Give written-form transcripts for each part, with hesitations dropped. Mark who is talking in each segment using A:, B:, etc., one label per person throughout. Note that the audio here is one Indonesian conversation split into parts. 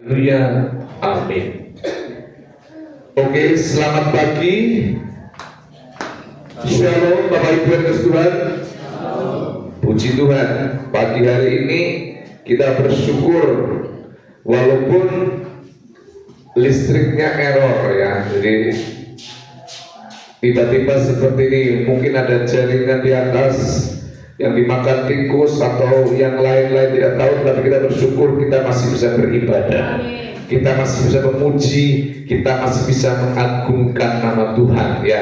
A: Haleluya, amin. Oke, selamat pagi. Shalom Bapak Ibu yang kasih Tuhan. Puji Tuhan, pagi hari ini kita bersyukur walaupun listriknya error ya. Jadi tiba-tiba seperti ini, mungkin ada jaringan di atas yang dimakan tikus atau yang lain-lain tidak tahu, tapi kita bersyukur kita masih bisa beribadah. Kita masih bisa memuji, kita masih bisa mengagungkan nama Tuhan ya.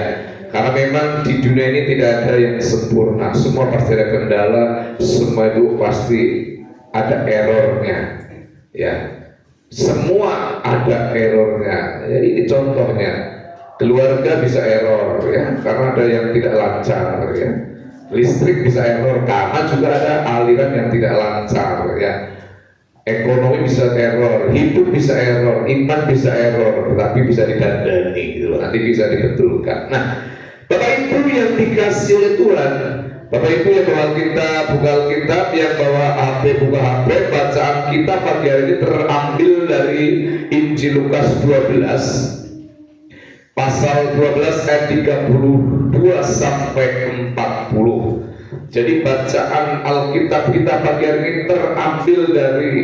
A: Karena memang di dunia ini tidak ada yang sempurna, semua pasti ada kendala, semua itu pasti ada errornya ya. Semua ada errornya. Ya, ini contohnya, keluarga bisa error ya, karena ada yang tidak lancar ya. Listrik bisa error, karena juga ada aliran yang tidak lancar ya. Ekonomi bisa error, hidup bisa error, iman bisa error, tapi bisa didandani gitu, nanti bisa dibetulkan. Nah, Bapak Ibu yang dikasih oleh Tuhan, Bapak Ibu yang bawa kitab, buka Alkitab, yang bawa HP, buka HP, bacaan kita pagi hari ini terambil dari Injil Lukas 12 pasal 12 ayat 32 sampai 40. Jadi bacaan Alkitab kita pagi hari ini terambil dari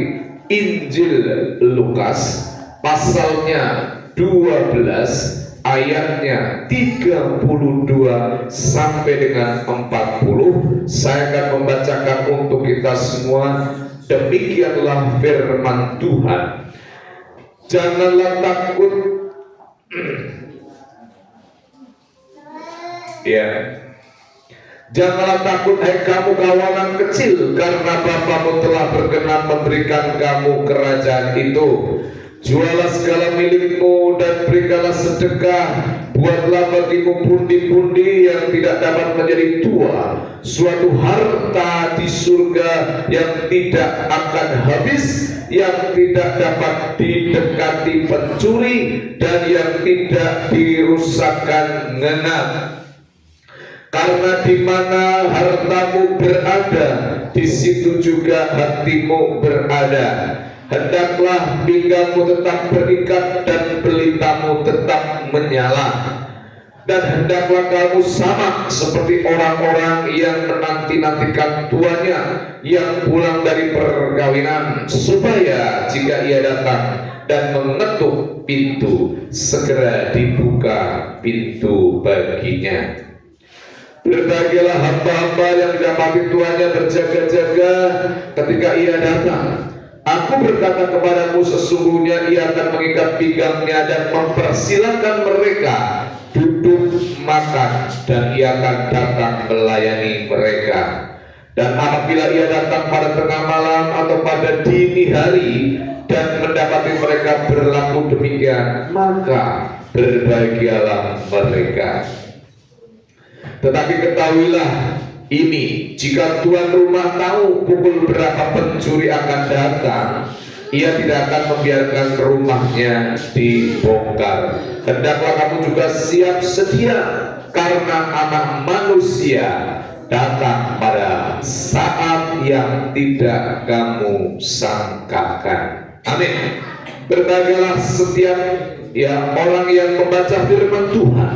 A: Injil Lukas pasalnya 12 ayatnya 32 sampai dengan 40. Saya akan membacakan untuk kita semua. Demikianlah firman Tuhan. Janganlah takut ya. Janganlah takut hai kamu kawanan kecil, karena Bapamu telah berkenan memberikan kamu kerajaan itu. Jualah segala milikmu dan berikanlah sedekah. Buatlah bagimu pundi-pundi yang tidak dapat menjadi tua, suatu harta di surga yang tidak akan habis, yang tidak dapat didekati pencuri, dan yang tidak dirusakkan ngenat. Karena di mana hartamu berada, di situ juga hatimu berada. Hendaklah pinggangmu tetap berikat dan pelitamu tetap menyala. Dan hendaklah kamu sama seperti orang-orang yang menanti-nantikan tuannya yang pulang dari perkawinan, supaya jika ia datang dan mengetuk pintu, segera dibuka pintu baginya. Berbahagialah hamba-hamba yang didapati tuannya berjaga-jaga ketika ia datang. Aku berkata kepadamu, sesungguhnya ia akan mengikat pinggangnya dan mempersilahkan mereka duduk makan, dan ia akan datang melayani mereka. Dan apabila ia datang pada tengah malam atau pada dini hari dan mendapati mereka berlaku demikian, maka berbahagialah mereka. Tetapi ketahuilah ini, jika tuan rumah tahu pukul berapa pencuri akan datang, ia tidak akan membiarkan rumahnya dibongkar. Hendaklah kamu juga siap sedia, karena Anak Manusia datang pada saat yang tidak kamu sangkakan. Amin. Berbahagialah setiap orang yang membaca firman Tuhan,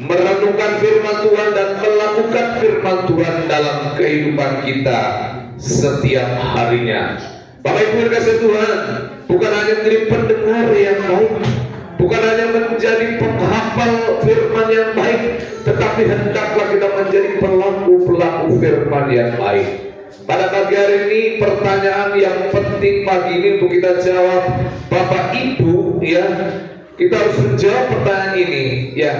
A: merenungkan firman Tuhan dan melakukan firman Tuhan dalam kehidupan kita setiap harinya. Bapak Ibu yang dikasihi Tuhan, bukan hanya menjadi pendengar yang baik, bukan hanya menjadi penghafal firman yang baik, tetapi hendaklah kita menjadi pelaku-pelaku firman yang baik. Pada pagi hari ini, pertanyaan yang penting pagi ini untuk kita jawab, Bapak Ibu ya, kita harus menjawab pertanyaan ini ya.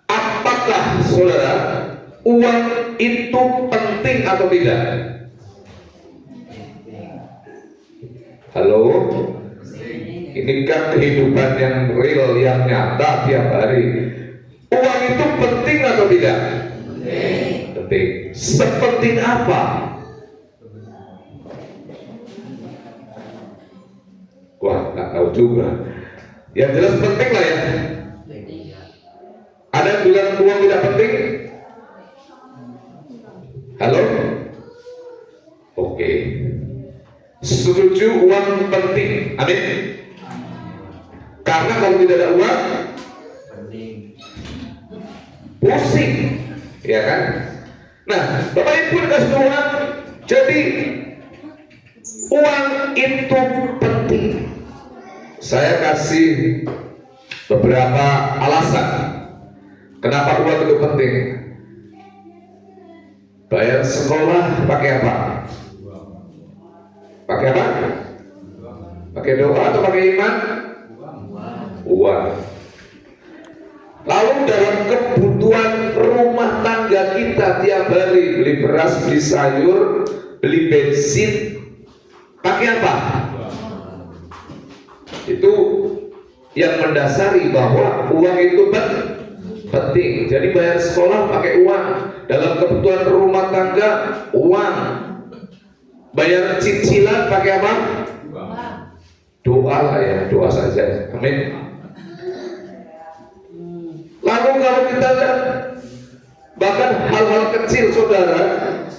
A: Apakah saudara uang itu penting atau tidak? Halo? Ini kan kehidupan yang real, yang nyata tiap hari. Uang itu penting atau tidak? Penting. Sepenting apa? Wah, nggak tahu juga. Yang jelas penting lah ya. Ada yang bilang uang tidak penting? Halo? Oke. Setuju, uang penting. Amin. Karena kalau tidak ada uang, pusing, ya kan? Nah, Bapak Ibu dikasih Tuhan, jadi uang itu penting. Saya kasih beberapa alasan kenapa uang itu penting. Bayar sekolah pakai apa? Pakai apa? Pakai doa atau pakai iman? Uang. Lalu dalam kebutuhan rumah tangga kita tiap hari, beli beras, beli sayur, beli bensin, pakai apa? Itu yang mendasari bahwa uang itu penting. Jadi bayar sekolah pakai uang, dalam kebutuhan rumah tangga uang, bayar cicilan pakai apa? Doa lah ya, doa saja. Amin. Lalu kalau kita lihat bahkan hal-hal kecil, saudara,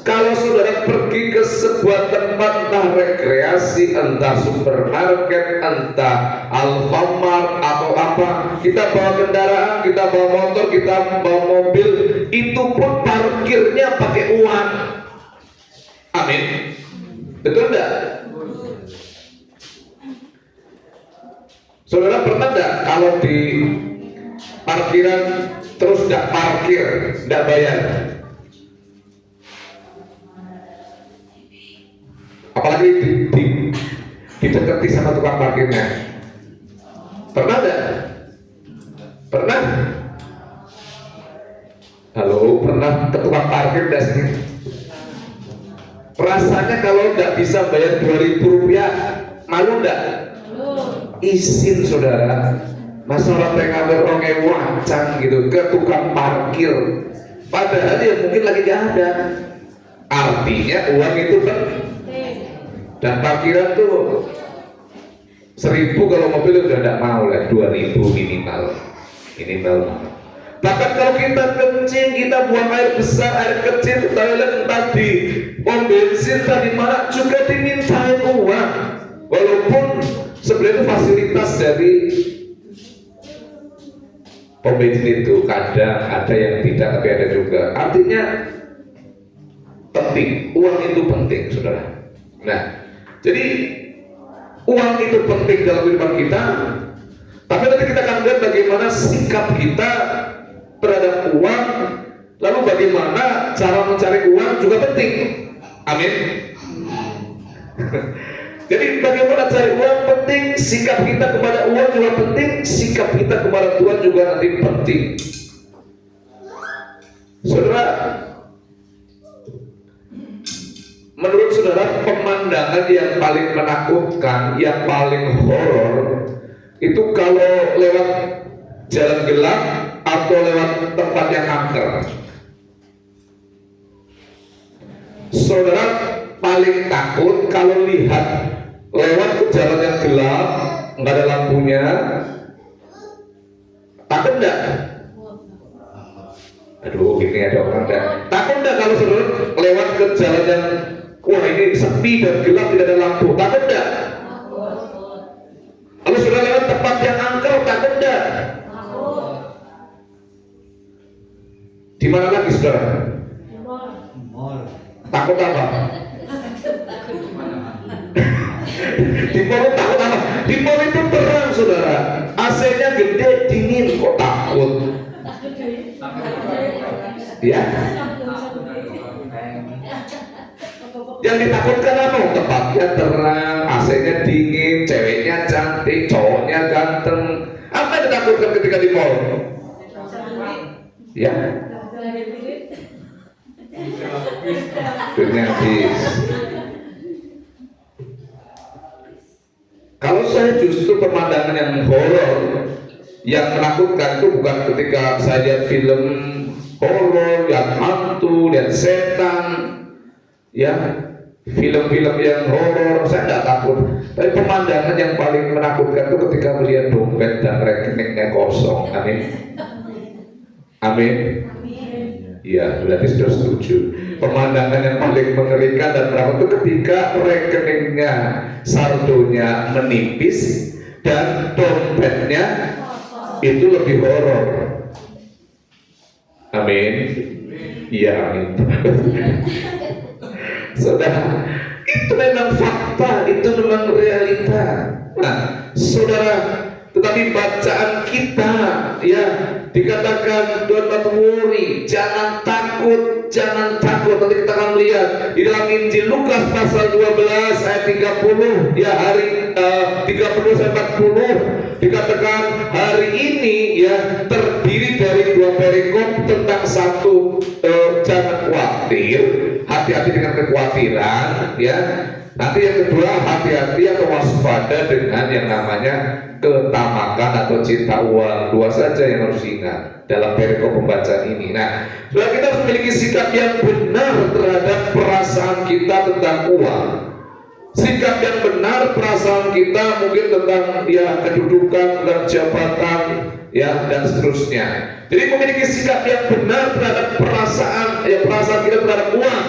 A: kalau saudara pergi ke sebuah tempat entah rekreasi, entah supermarket, entah Alfamart atau apa, kita bawa kendaraan, kita bawa motor, kita bawa mobil, itu pun parkirnya pakai uang. Amin. Betul enggak? Saudara pernah enggak kalau di parkiran terus enggak parkir, enggak bayar? Apalagi didekati sama tukang parkirnya. Pernah enggak? Pernah? Halo, pernah ke tukang parkir enggak sih? Rasanya kalau enggak bisa bayar 2.000 rupiah, malu enggak? Izin saudara, masa orang pengen orang wacang gitu ke tukang parkir, padahal dia mungkin lagi gak ada. Artinya uang itu penting. Dan parkiran tuh 1.000 kalau mobil udah gak mau lah, 2.000 minimal. Bahkan kalau kita kencing, kita buang air besar, air kecil, toilet entah di pom bensin, entah di mana juga dimintain uang. Walaupun sebenarnya fasilitas dari pom bensin itu kadang ada yang tidak, tapi ada juga. Artinya penting, uang itu penting, saudara. Nah, jadi uang itu penting dalam kehidupan kita. Tapi nanti kita akan lihat bagaimana sikap kita terhadap uang, lalu bagaimana cara mencari uang juga penting. Amin. Jadi bagaimana cari uang penting, sikap kita kepada uang juga penting, sikap kita kepada Tuhan juga nanti penting. Saudara, menurut saudara pemandangan yang paling menakutkan, yang paling horor itu kalau lewat jalan gelap atau lewat tempat yang angker? Saudara paling takut kalau lihat lewat ke jalan yang gelap, nggak ada lampunya, takut enggak? Aduh, ini ada orang enggak? Takut enggak kalau saudara lewat ke jalan yang wah ini sepi dan gelap, tidak ada lampu, takut enggak? Kalau saudara lewat tempat yang angker, takut enggak? Di mana lagi saudara? Takut apa? Di mall takut apa? Di mall itu terang saudara, AC-nya gede, dingin, kok takut? Ya? Yang ditakutkan apa? Tempatnya terang, AC-nya dingin, ceweknya cantik, cowoknya ganteng. Apa yang ditakutkan ketika di mall? Ya? Duitnya habis. Kalau saya justru pemandangan yang horor, yang menakutkan itu bukan ketika saya lihat film horor, lihat hantu, lihat setan, ya film-film yang horor, saya tidak takut. Tapi pemandangan yang paling menakutkan itu ketika melihat dompet dan rekeningnya kosong. Amin. Amin. Ya, berarti sudah setuju. Pemandangan yang paling mengerikan dan merawat itu ketika rekeningnya, saldonya menipis dan dompetnya itu lebih horor. Amin. Iya, amin. Saudara, itu memang fakta, itu memang realita. Nah, saudara, tetapi bacaan kita ya dikatakan don't worry, jangan takut, jangan takut. Nanti kita akan lihat di dalam Injil Lukas pasal 12 ayat 30 ya, hari 30 sampai 40 dikatakan hari ini ya terdiri dari 2 perikop tentang satu, jangan khawatir, hati-hati dengan kekhawatiran ya. Nanti yang kedua, hati-hati atau waspada dengan yang namanya ketamakan atau cinta uang. Dua saja yang harus ingat dalam perikop pembacaan ini. Nah, sudah kita harus memiliki sikap yang benar terhadap perasaan kita tentang uang. Sikap yang benar perasaan kita mungkin tentang ya kedudukan dan jabatan ya dan seterusnya. Jadi memiliki sikap yang benar terhadap perasaan kita terhadap uang.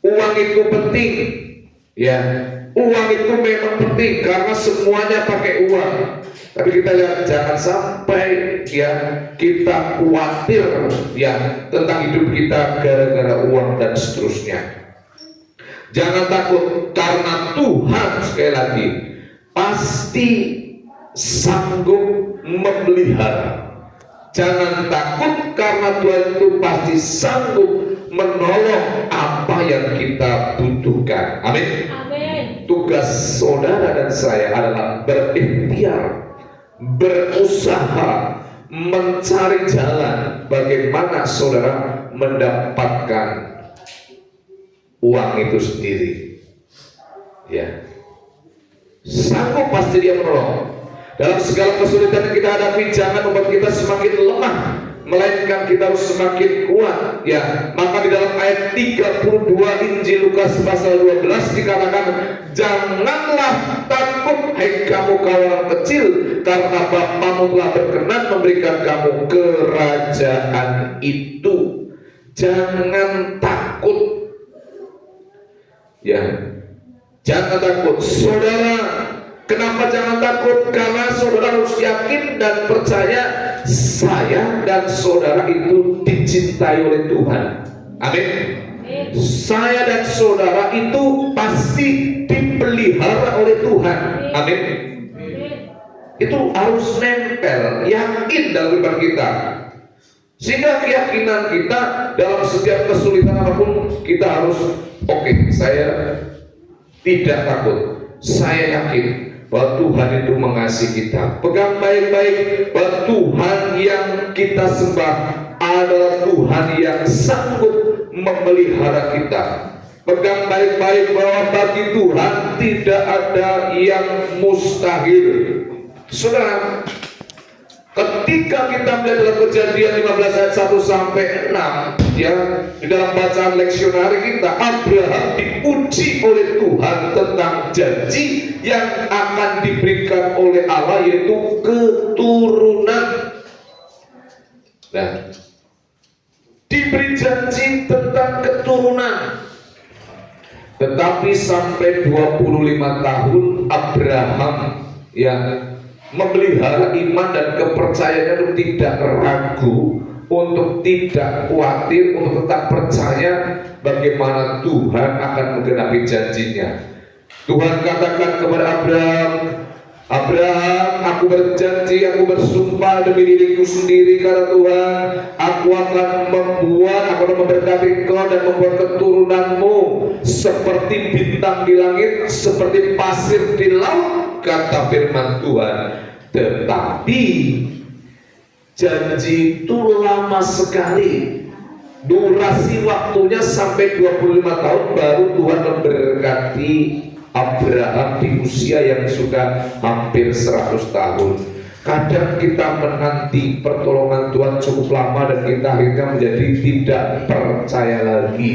A: Uang itu penting. Ya, uang itu memang penting karena semuanya pakai uang. Tapi kita lihat jangan sampai ya kita khawatir ya tentang hidup kita gara-gara uang dan seterusnya. Jangan takut karena Tuhan, sekali lagi, pasti sanggup memelihara. Jangan takut karena Tuhan itu pasti sanggup menolong apa yang kita butuhkan. Amin. Amin. Tugas saudara dan saya adalah berikhtiar, berusaha, mencari jalan bagaimana saudara mendapatkan uang itu sendiri. Ya, sanggup pasti dia menolong. Dalam segala kesulitan yang kita hadapi, jangan membuat kita semakin lemah, melainkan kita harus semakin kuat. Ya, maka di dalam ayat 32 Injil Lukas pasal 12 dikatakan, janganlah takut hai kamu kawanan kecil, karena Bapamu telah berkenan memberikan kamu kerajaan itu. Jangan takut. Ya, jangan takut, saudara. Kenapa jangan takut? Karena saudara harus yakin dan percaya saya dan saudara itu dicintai oleh Tuhan. Amin. Saya dan saudara itu pasti dipelihara oleh Tuhan. Amin. Itu harus nempel, yakin dalam iman kita. Sehingga keyakinan kita dalam setiap kesulitan apapun kita harus saya tidak takut. Saya yakin bahwa Tuhan itu mengasihi kita. Pegang baik-baik bahwa Tuhan yang kita sembah adalah Tuhan yang sanggup memelihara kita. Pegang baik-baik bahwa bagi Tuhan tidak ada yang mustahil. Saudara, ketika kita melihat dalam Kejadian 15 ayat 1 sampai 6 ya, di dalam bacaan leksionari kita, Abraham diuji oleh Tuhan tentang janji yang akan diberikan oleh Allah, yaitu keturunan. Nah, diberi janji tentang keturunan, tetapi sampai 25 tahun Abraham yang memelihara iman dan kepercayaannya untuk tidak ragu, untuk tidak khawatir, untuk tetap percaya bagaimana Tuhan akan menggenapi janjinya. Tuhan katakan kepada Abraham, Abraham, aku berjanji, aku bersumpah demi diriku sendiri, kata Tuhan, aku akan memberkati engkau dan membuat keturunanmu seperti bintang di langit, seperti pasir di laut, kata firman Tuhan. Tetapi janji itu lama sekali, durasi waktunya sampai 25 tahun baru Tuhan memberkati Abraham di usia yang sudah hampir 100 tahun. Kadang kita menanti pertolongan Tuhan cukup lama dan kita akhirnya menjadi tidak percaya lagi,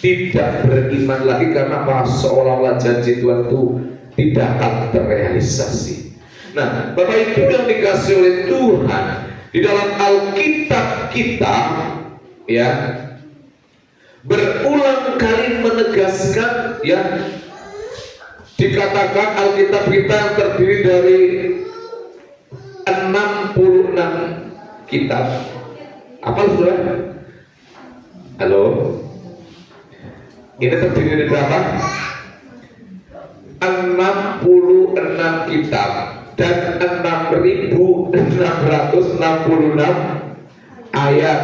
A: tidak beriman lagi, karena apa? Seolah-olah janji Tuhan itu tidak akan terrealisasi. Nah, Bapak Ibu yang dikasih oleh Tuhan, di dalam Alkitab kita ya, berulang kali menegaskan, ya, dikatakan Alkitab kita yang terdiri dari 66 kitab. Apa sudah? Halo? Ini terdiri dari berapa? 66 kitab dan 6.666 ayat,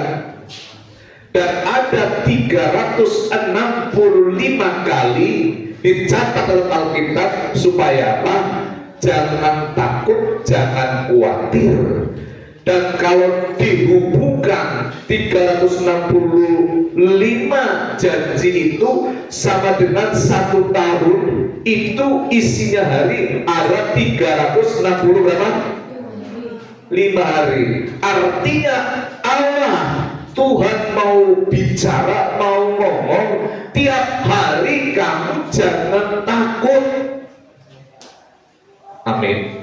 A: dan ada 365 kali dicatat dalam Alkitab supaya apa? Jangan takut, jangan khawatir. Dan kalau dihubungkan 365 janji itu sama dengan 1 tahun, itu isinya hari ada 360 berapa? 5 hari. Artinya Allah, Tuhan mau bicara, mau ngomong tiap hari, kamu jangan takut. Amin.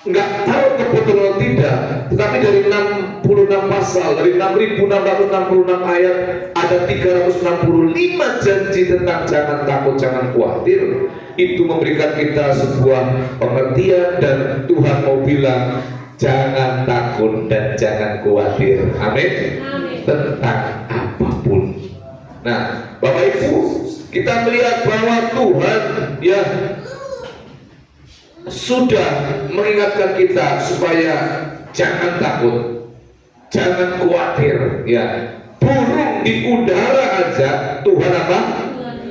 A: Nggak tahu kebetulan atau tidak, tetapi dari 66 pasal, dari 6.666 ayat, ada 365 janji tentang jangan takut, jangan khawatir. Itu memberikan kita sebuah pengertian, dan Tuhan mau bilang jangan takut dan jangan khawatir. Amin. Tentang apapun. Nah, Bapak Ibu, kita melihat bahwa Tuhan, ya, sudah mengingatkan kita supaya jangan takut, jangan khawatir, ya. Burung di udara aja Tuhan apa?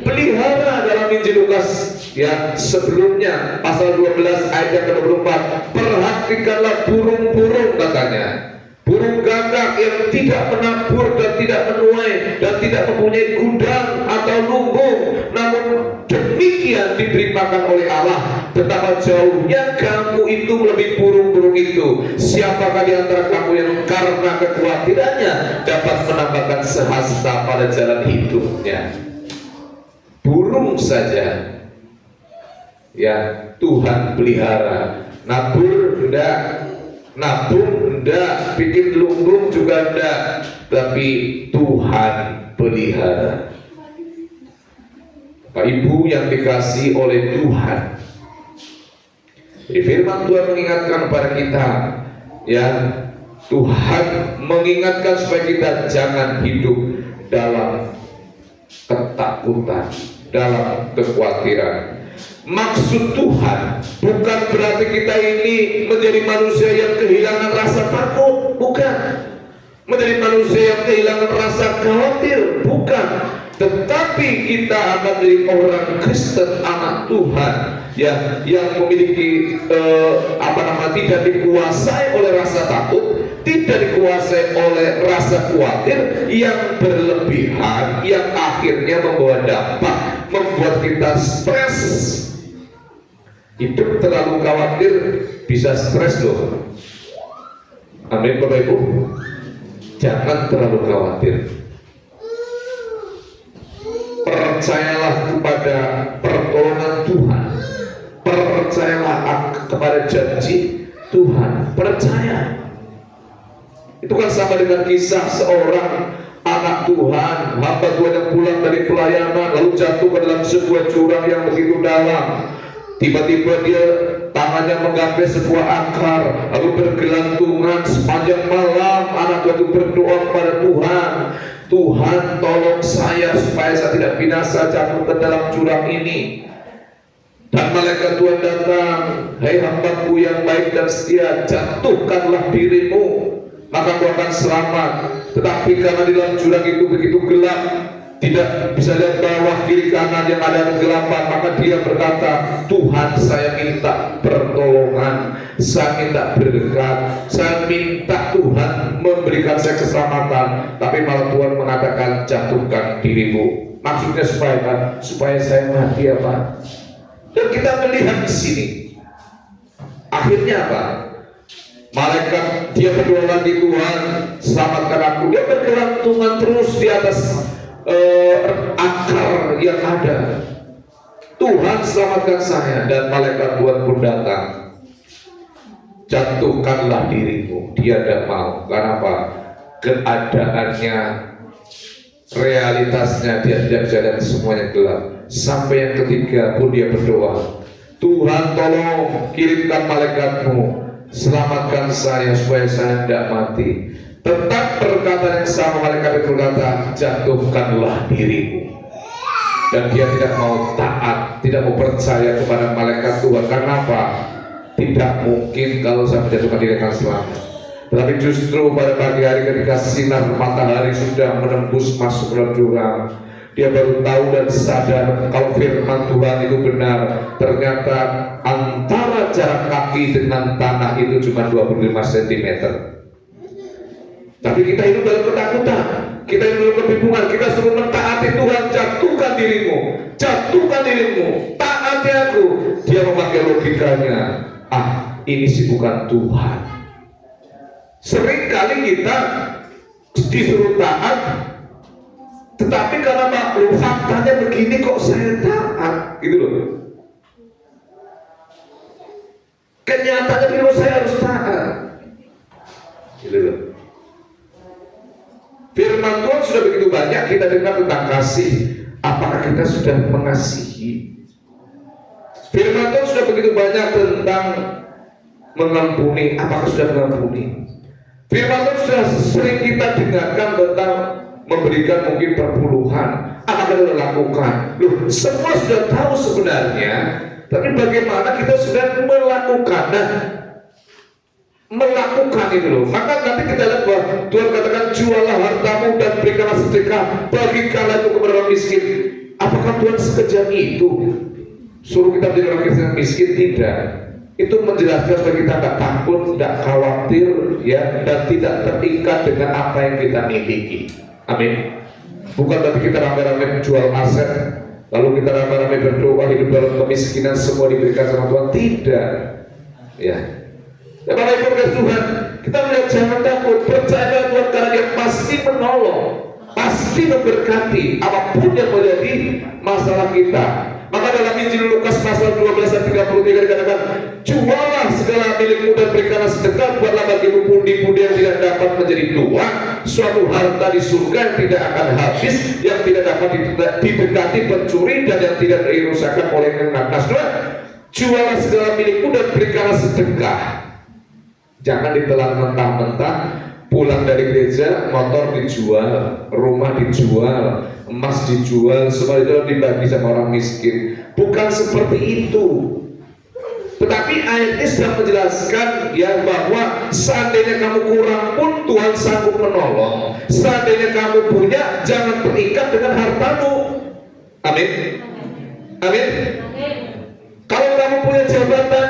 A: Pelihara. Dalam Injil Lukas, ya, sebelumnya pasal 12 ayat yang ke-24, perhatikanlah burung-burung, katanya. Burung gagak yang tidak menabur dan tidak menuai dan tidak mempunyai gudang atau lumbung, namun demikian diberi makan oleh Allah. Betapa jauhnya kamu itu melebihi burung-burung itu. Siapakah di antara kamu yang karena kekhawatirannya dapat menambahkan sehasta pada jalan hidupnya? Burung saja, ya, Tuhan pelihara. Nabur enggak, nabung enggak, bikin lumbung juga enggak, tapi Tuhan pelihara. Pak Ibu yang dikasihi oleh Tuhan, di firman Tuhan mengingatkan kepada kita, ya, Tuhan mengingatkan supaya kita jangan hidup dalam ketakutan, dalam kekhawatiran. Maksud Tuhan bukan berarti kita ini menjadi manusia yang kehilangan rasa takut, bukan. Menjadi manusia yang kehilangan rasa khawatir, bukan. Tetapi kita akan menjadi orang Kristen, anak Tuhan, ya, yang memiliki tidak dikuasai oleh rasa takut, tidak dikuasai oleh rasa khawatir yang berlebihan, yang akhirnya membawa dampak, membuat kita stres. Hidup terlalu khawatir bisa stres loh. Amin, Bapak Ibu. Jangan terlalu khawatir. Percayalah kepada pertolongan Tuhan. Percayalah kepada janji Tuhan. Percaya. Itu kan sama dengan kisah seorang anak Tuhan, hamba Tuhan yang pulang dari pelayanan lalu jatuh ke dalam sebuah jurang yang begitu dalam. Tiba-tiba dia tangannya menggapai sebuah akar, lalu bergelantungan sepanjang malam. Anak Tuhan itu berdoa kepada Tuhan, Tuhan tolong saya supaya saya tidak binasa jatuh ke dalam jurang ini. Dan malaikat Tuhan datang, hai hambaku yang baik dan setia, jatuhkanlah dirimu, maka kau akan selamat. Tetapi karena di dalam jurang itu begitu gelap, tidak bisa lihat bawah kiri kanan, yang ada kegelapan, maka dia berkata, Tuhan, saya minta pertolongan, saya minta berkat, saya minta Tuhan memberikan saya keselamatan. Tapi malah Tuhan mengatakan, jatuhkan dirimu. Maksudnya supaya saya mati, ya Pak. Dan kita melihat di sini, akhirnya apa? Malaikat dia berdoa lagi, Tuhan selamatkan aku. Dia bergelantungan terus di atas akar yang ada. Tuhan selamatkan saya. Dan malaikat Tuhan pun datang. jatuhkanlah dirimu. Dia tidak mau. Kenapa? Keadaannya, realitasnya dia tidak bisa dan semuanya gelap. Sampai yang ketiga pun dia berdoa, Tuhan tolong kirimkan malaikatmu, selamatkan saya supaya saya tidak mati. Tetap perkataan yang sama, malaikat itu berkata, jatuhkanlah dirimu. Dan dia tidak mau taat, tidak mau percaya kepada malaikat Tuhan. Karena apa? Tidak mungkin kalau saya menjatuhkan diri akan selamat. Tetapi justru pada pagi hari ketika sinar matahari sudah menembus masuk ke dalam jurang, dia baru tahu dan sadar kalau firman Tuhan itu benar. Ternyata antara jarak kaki dengan tanah itu cuma 25 cm. Tapi kita hidup dalam ketakutan, kita hidup dalam kebingungan, kita suruh mentaati Tuhan, jatuhkan dirimu, taati aku. Dia memakai logikanya, ini sih bukan Tuhan. Sering kali kita disuruh taat, tetapi karena maklum faktanya begini kok saya taat, gitu loh. Kenyataannya begini saya harus taat, gitu loh. Firman Tuhan sudah begitu banyak kita dengar tentang kasih. Apakah kita sudah mengasihi? Firman Tuhan sudah begitu banyak tentang mengampuni. Apakah sudah mengampuni? Firman Tuhan sudah sering kita dengarkan tentang memberikan mungkin perpuluhan. Apakah kita lakukan? Loh, semua sudah tahu sebenarnya, tapi bagaimana kita sudah melakukan? Melakukan itu loh. Maka nanti kita lihat bahwa Tuhan katakan, jualah hartamu dan berikanlah sedekah, bagikanlah itu kepada orang miskin. Apakah Tuhan sekejam itu suruh kita menjadi orang Kristen miskin? Tidak. Itu menjelaskan supaya kita tidak takut, tidak khawatir, ya, dan tidak terikat dengan apa yang kita miliki. Amin. Bukan berarti kita rame-rame jual aset, lalu kita rame-rame berdoa hidup dalam kemiskinan, semua diberikan sama Tuhan. Tidak. Ya. Ya, Bapak Ibu kasih Tuhan, kita melihat jangan takut, percaya Tuhan karena Dia pasti menolong, pasti memberkati apapun yang menjadi masalah kita. Maka dalam Injil Lukas pasal 12 ayat 33 dikatakan, jualah segala milikmu dan berikanlah sedekah, buatlah bagimu pundi-pundi yang tidak dapat menjadi tua, suatu harta di surga yang tidak akan habis, yang tidak dapat didekati pencuri dan yang tidak dirusakkan oleh ngenakas. Jualah segala milikmu dan berikanlah sedekah. Jangan ditelan mentah-mentah, pulang dari gereja, motor dijual, rumah dijual, emas dijual, semua itu dibagi sama orang miskin. Bukan seperti itu. Tetapi ayat ini sudah menjelaskan ya bahwa seandainya kamu kurang pun Tuhan sanggup menolong. Seandainya kamu punya, jangan terikat dengan hartamu. Amin. Amin. Kalau kamu punya jabatan,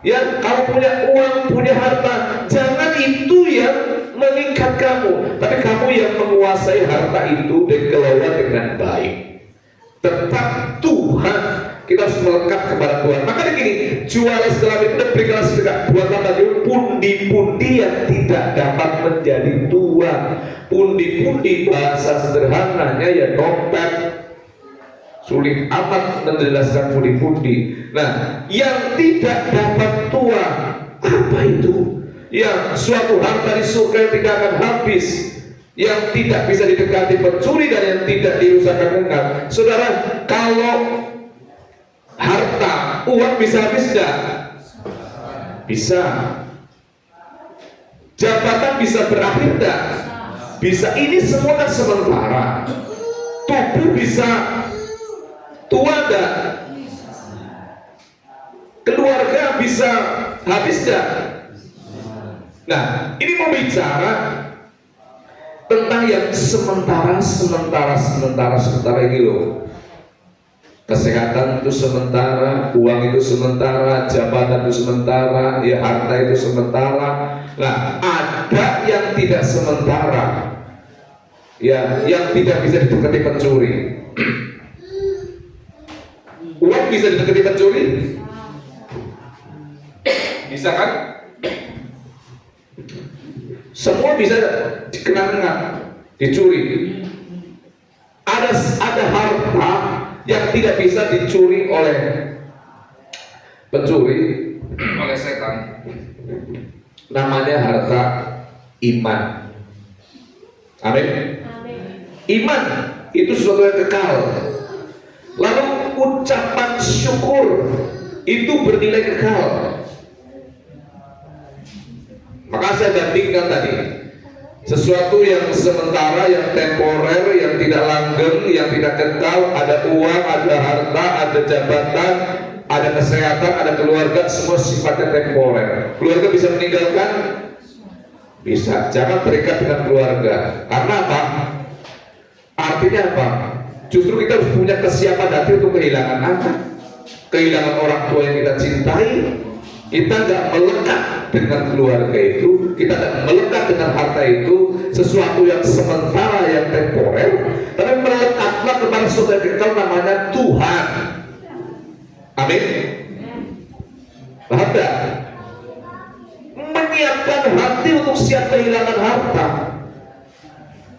A: ya, kamu punya uang, punya harta, jangan itu yang mengikat kamu, tapi kamu yang menguasai harta itu dan kelola dengan baik. Tetap Tuhan, kita harus melekat kepada Tuhan. Maka begini, jualah segala itu dan berikanlah sedekah, buatlah bagimu pundi-pundi yang tidak dapat menjadi tua. Pundi-pundi bahasa sederhananya ya dompet. Sulit amat menjelaskan pundi-pundi. Nah, yang tidak dapat tua, apa itu? Yang suatu harta di surga yang tidak akan habis, yang tidak bisa didekati pencuri dan yang tidak dirusakkan engkau. Saudara, kalau harta, uang bisa habis tidak? Bisa. Jabatan bisa berakhir tidak? Bisa. Ini semua kan sementara. Tubuh bisa tua enggak? Keluarga bisa habis enggak? Nah, ini mau bicara tentang yang sementara ini loh. Kesehatan itu sementara, uang itu sementara, jabatan itu sementara, ya harta itu sementara. Nah, ada yang tidak sementara, ya, yang tidak bisa didekati pencuri. Uang bisa didekati pencuri? Bisa kan? Semua bisa dikenal-kenal, dicuri. Ada harta yang tidak bisa dicuri oleh pencuri, oleh setan. Namanya harta iman. Amin. Iman itu sesuatu yang kekal. Lalu ucapan syukur itu bernilai kekal. Maka saya bandingkan tadi, sesuatu yang sementara, yang temporer, yang tidak langgeng, yang tidak kekal, ada uang, ada harta, ada jabatan, ada kesehatan, ada keluarga, semua sifatnya temporer. Keluarga bisa meninggalkan? Bisa. Jangan terikat dengan keluarga. Karena apa? Artinya apa? Justru kita harus punya kesiapan hati untuk kehilangan anak, kehilangan orang tua yang kita cintai. Kita nggak melekat dengan keluarga itu, kita nggak melekat dengan harta itu, sesuatu yang sementara, yang temporer, tapi melekatlah kepada sesuatu yang kekal, namanya Tuhan. Amin. Paham tak? Menyiapkan hati untuk siap kehilangan harta,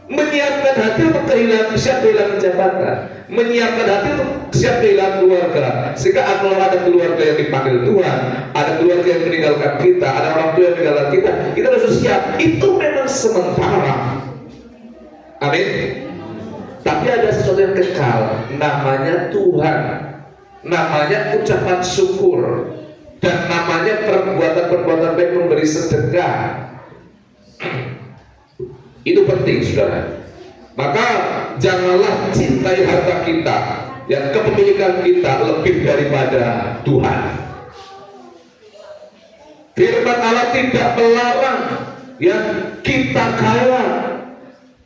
A: menyiapkan hati untuk siap kehilangan jabatan, menyiapkan hati untuk siap kehilangan keluarga. Sehingga kalau ada keluarga yang dipanggil Tuhan, ada keluarga yang meninggalkan kita, ada orang tua yang meninggalkan kita harus siap. Itu memang sementara. Amin. Tapi ada sesuatu yang kekal, namanya Tuhan, namanya ucapan syukur, dan namanya perbuatan-perbuatan baik, memberi sedekah. Itu penting, saudara. Maka janganlah cintai harta kita, yang kepemilikan kita lebih daripada Tuhan. Firman Allah tidak melarang yang kita kaya,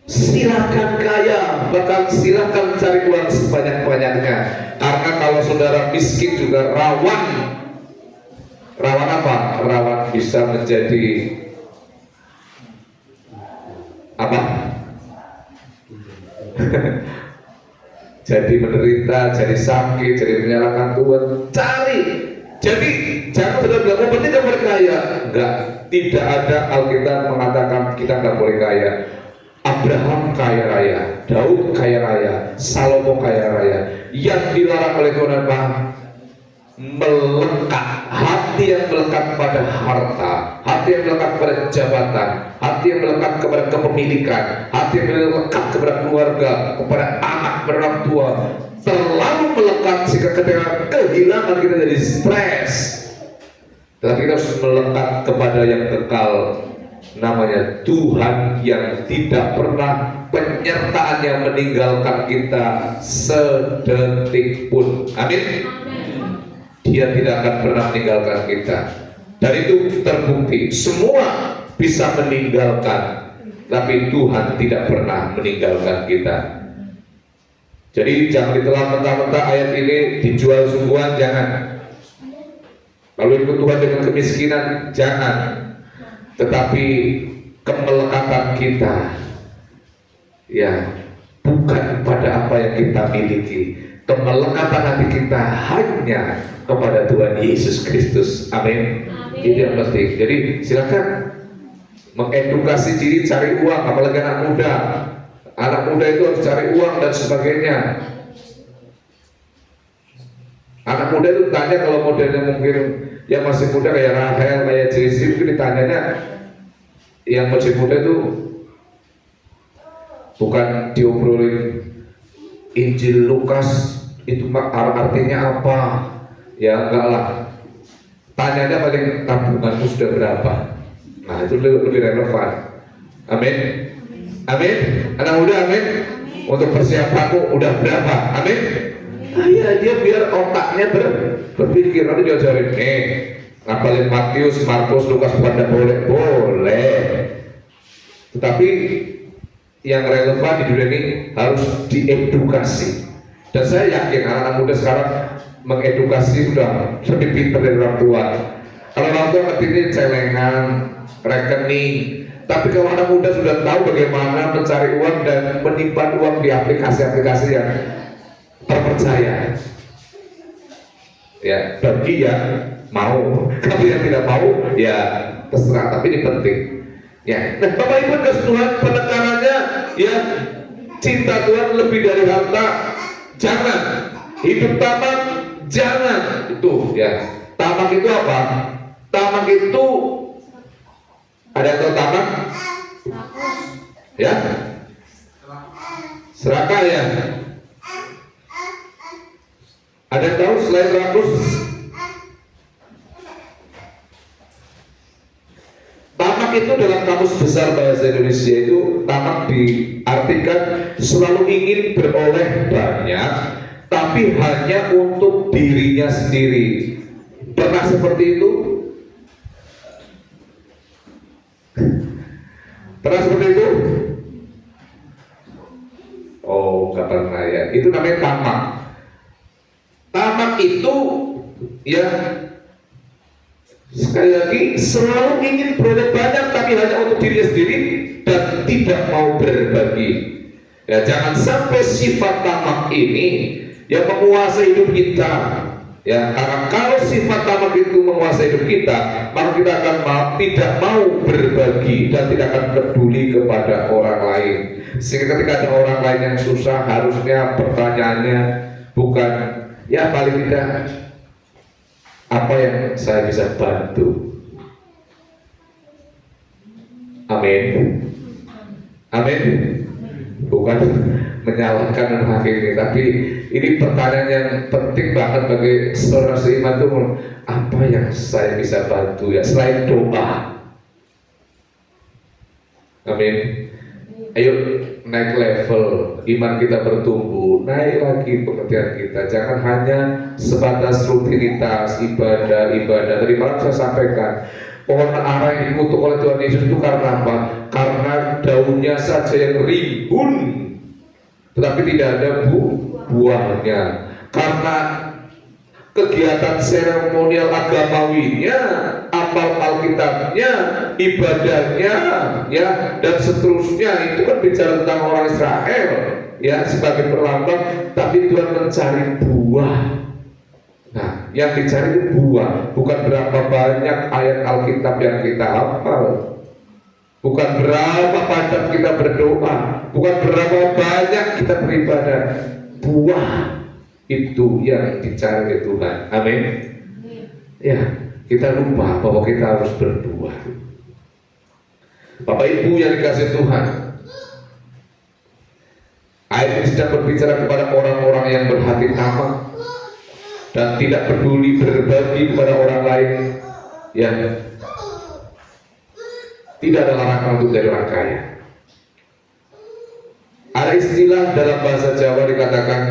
A: silakan kaya, bahkan silakan cari uang sebanyak-banyaknya. Karena kalau saudara miskin juga rawan apa? Rawan bisa menjadi apa? Jadi menderita, jadi sakit, jadi menyalahkan Tuhan. Cari. Jadi jangan sudah bilang, oh penting gak boleh kaya. Enggak, tidak ada Alkitab mengatakan kita gak boleh kaya. Abraham kaya raya, Daud kaya raya, Salomo kaya raya. Yang dilarang oleh Tuhan apa? Melekat, hati yang melekat pada harta, hati yang melekat pada jabatan, hati yang melekat kepada kepemilikan, hati yang melekat kepada keluarga, kepada anak, orang tua, terlalu melekat sehingga ketika kehilangan kita jadi stres. Tetapi kita harus melekat kepada yang kekal, namanya Tuhan yang tidak pernah penyertaannya meninggalkan kita sedetik pun. Amin. Dia tidak akan pernah meninggalkan kita. Dan itu terbukti, semua bisa meninggalkan, tapi Tuhan tidak pernah meninggalkan kita. Jadi jangan ditelan mentah-mentah ayat ini dijual sungguhan, jangan. Lalu ikut Tuhan dengan kemiskinan, jangan. Tetapi kemelekatan kita, ya, bukan pada apa yang kita miliki. Kemelekatan hati kita hanya kepada Tuhan Yesus Kristus. Amin. Itu yang penting. Jadi silakan mengedukasi diri, cari uang, apalagi anak muda. Anak muda itu harus cari uang dan sebagainya. Anak muda itu tanya, kalau modelnya mungkin yang masih muda kayak Rahel, kayak Jesse, mungkin ditanyanya, yang masih muda itu bukan diobrolin Injil Lukas itu artinya apa, ya enggak lah. Tanyanya paling tabunganmu sudah berapa. Nah itu lebih relevan. Amin. Amin. Anak muda, amin. Untuk persiapanmu udah berapa? Amin. Iya, dia biar otaknya berpikir. Nanti diajarin, ngapalin Matius, Markus, Lukas, pada boleh. Tetapi yang relevan di dunia ini harus diedukasi. Dan saya yakin anak-anak muda sekarang mengedukasi sudah lebih pintar dari orang tua. Kalau orang tua ngerti celengan, rekening. Tapi kalau anak muda sudah tahu bagaimana mencari uang dan menyimpan uang di aplikasi-aplikasi yang terpercaya, ya bagi yang mau. Kalau yang tidak mau, ya terserah. Tapi ini penting. Ya, nah Bapak Ibu kasih Tuhan, penekanannya ya cinta Tuhan lebih dari harta. Jangan hidup tamak, jangan. Itu ya. Tamak itu apa? Tamak itu Ada yang tahu tamak? Ya? Serakah ya? Ada yang tahu selain rakus? Tamak itu dalam kamus besar bahasa Indonesia itu, tamak diartikan selalu ingin beroleh banyak, tapi hanya untuk dirinya sendiri. Pernah seperti itu? Pernah seperti itu? Oh, nggak pernah ya. Itu namanya tamak. Tamak itu ya, sekali lagi selalu ingin beroleh banyak tapi hanya untuk dirinya sendiri dan tidak mau berbagi. Ya, jangan sampai sifat tamak ini yang menguasai hidup kita. Ya, karena kalau sifat tamak itu menguasai hidup kita, maka kita akan tidak mau berbagi dan tidak akan peduli kepada orang lain. Sehingga ketika ada orang lain yang susah, harusnya pertanyaannya bukan ya paling tidak apa yang saya bisa bantu. Amin. Amin. Bukan menyalahkan dan menghakimi, tapi ini pertanyaan yang penting banget bagi saudara seiman itu, apa yang saya bisa bantu ya selain doa. Amin. Ayo naik level, iman kita bertumbuh, naik lagi pengertian kita. Jangan hanya sebatas rutinitas ibadah. Tadi malam saya sampaikan, pohon ara yang dikutuk oleh Tuhan Yesus itu karena apa? Karena daunnya saja yang rimbun, tetapi tidak ada buahnya. Karena kegiatan seremonial agamawinya, apal Alkitabnya, ibadahnya, ya dan seterusnya itu kan bicara tentang orang Israel, ya sebagai perlambang. Tapi Tuhan mencari buah. Nah, yang dicari itu buah, bukan berapa banyak ayat Alkitab yang kita hafal, bukan berapa padat kita berdoa, bukan berapa banyak kita beribadah. Buah itu yang dicari oleh Tuhan. Amin. Ya, kita lupa bahwa kita harus berbuah. Bapak Ibu yang dikasihi Tuhan, ayat ini sedang berbicara kepada orang-orang yang berhati tamak dan tidak peduli berbagi kepada orang lain. Ya, tidak ada larangan untuk jadi orang kaya. Ada istilah dalam bahasa Jawa dikatakan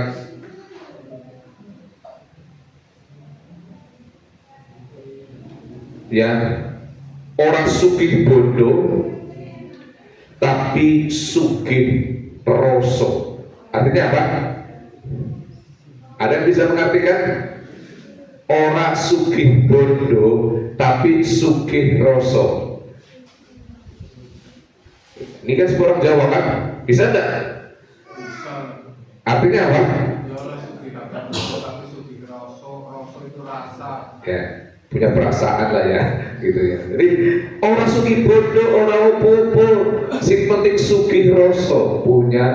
A: ya, orang sugih bodoh tapi sugih roso. Artinya apa? Ada yang bisa mengartikan? Orang sugih bodoh tapi sugih roso. Ini kan sebuah orang Jawa kan? Bisa enggak? Artinya apa? Ya, punya perasaan lah ya, gitu ya. Jadi orang sugih bodoh, orang opo-opo, sing penting sugih rasa, punya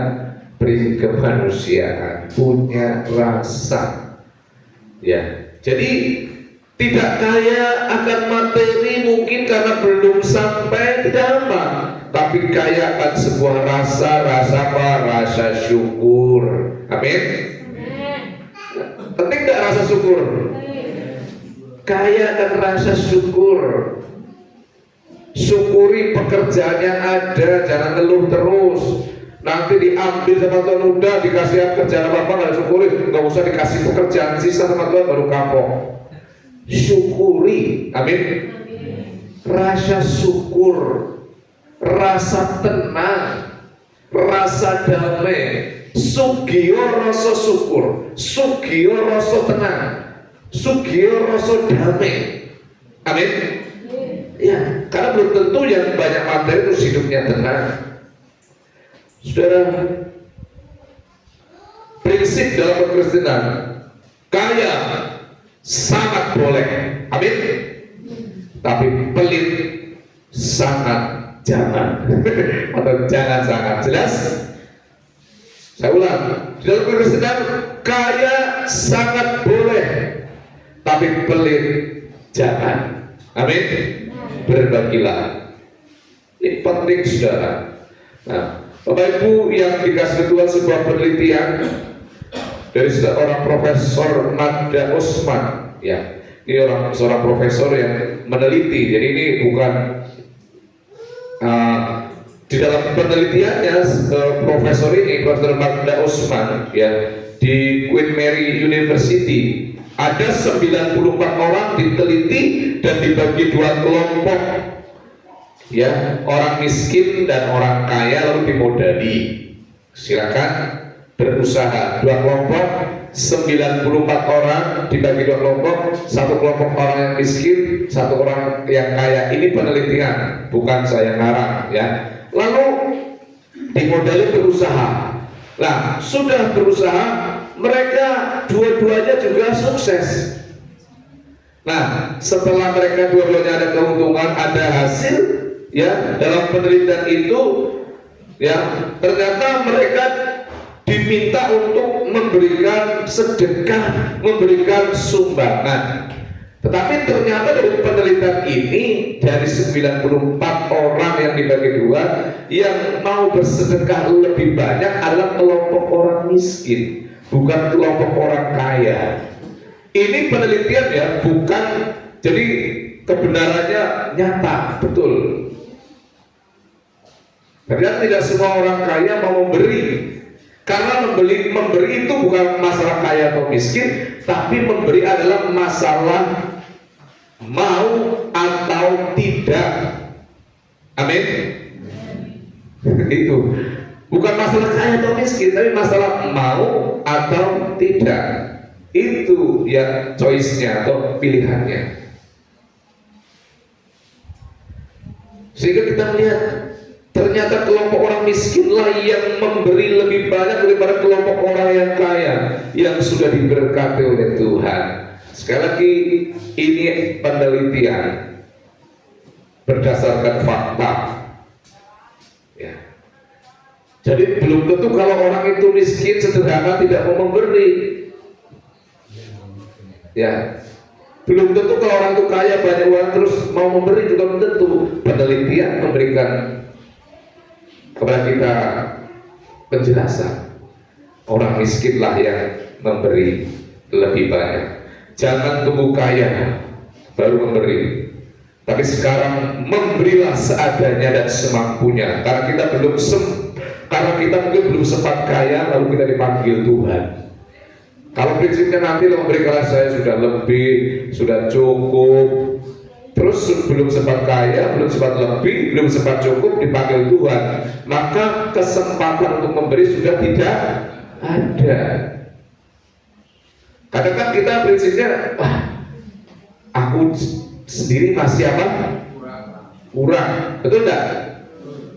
A: prinsip kemanusiaan, punya rasa. Ya, jadi tidak kaya akan materi mungkin karena belum sampai, tidak apa, tapi kaya akan sebuah rasa apa? Rasa syukur. Amin. Penting tidak rasa syukur? Kaya akan rasa syukur. Syukuri pekerjaan yang ada, jangan ngeluh terus. Nanti diambil sama Tuhan, udah dikasih kerjaan apa-apa nggak syukuri, nggak usah dikasih pekerjaan sisa sama Tuhan baru kapok. Syukuri. Amin. Rasa syukur, rasa tenang, rasa damai. Sugio rasa syukur, sugio rasa tenang, sugio rasa damai. Amin. Ya, karena belum tentu yang banyak materi terus hidupnya tenang. Saudara, prinsip dalam perkristenan, kaya sangat boleh, amin. Tapi pelit sangat jangan. Atau jangan sangat. Jelas? Saya ulang, di dalam perkristenan kaya sangat boleh, tapi pelit jangan. Amin. Berbagilah. Ini penting saudara. Nah, Bapak Ibu yang dikasih Tuhan, sebuah penelitian dari seorang Profesor Nada Usman, ya, ini seorang profesor yang meneliti. Jadi ini bukan di dalam penelitiannya Profesor Nada Usman, ya, di Queen Mary University, ada 94 orang diteliti dan dibagi dua kelompok, ya, orang miskin dan orang kaya, lalu dimodali. Silakan berusaha. Dua kelompok, 94 orang dibagi dua kelompok, satu kelompok orang yang miskin, satu orang yang kaya. Ini penelitian, bukan saya ngarang, ya. Lalu dimodali berusaha. Nah, sudah berusaha, mereka dua-duanya juga sukses. Nah, setelah mereka dua-duanya ada keuntungan, ada hasil, ya, dalam penelitian itu, ya, ternyata mereka diminta untuk memberikan sedekah, memberikan sumbangan. Tetapi ternyata dari penelitian ini, dari 94 orang yang dibagi dua, yang mau bersedekah lebih banyak adalah kelompok orang miskin, bukan kelompok orang kaya. Ini penelitian, ya, bukan, jadi kebenarannya nyata, betul. Ternyata tidak semua orang kaya mau memberi. Karena memberi itu bukan masalah kaya atau miskin, tapi memberi adalah masalah mau atau tidak. Amin. Itu bukan masalah kaya atau miskin, tapi masalah mau atau tidak. Itu ya choice-nya atau pilihannya. Sehingga kita melihat ternyata kelompok orang miskinlah yang memberi lebih banyak daripada kelompok orang yang kaya yang sudah diberkati oleh Tuhan. Sekali lagi, ini penelitian berdasarkan fakta, ya. Jadi belum tentu kalau orang itu miskin sederhana tidak mau memberi, ya. Belum tentu kalau orang itu kaya banyak uang terus mau memberi, juga belum tentu. Penelitian memberikan kepada kita penjelasan. Orang miskinlah yang memberi lebih banyak. Jangan tunggu kaya baru memberi, tapi sekarang memberilah seadanya dan semampunya. Karena kita mungkin belum sempat kaya, lalu kita dipanggil Tuhan. Kalau prinsipnya nanti memberikanlah saya sudah lebih, sudah cukup, terus belum sempat kaya, belum sempat lebih, belum sempat cukup, dipanggil Tuhan, maka kesempatan untuk memberi sudah tidak ada. Kadang kan kita prinsipnya, wah, aku sendiri masih apa? Kurang, betul enggak?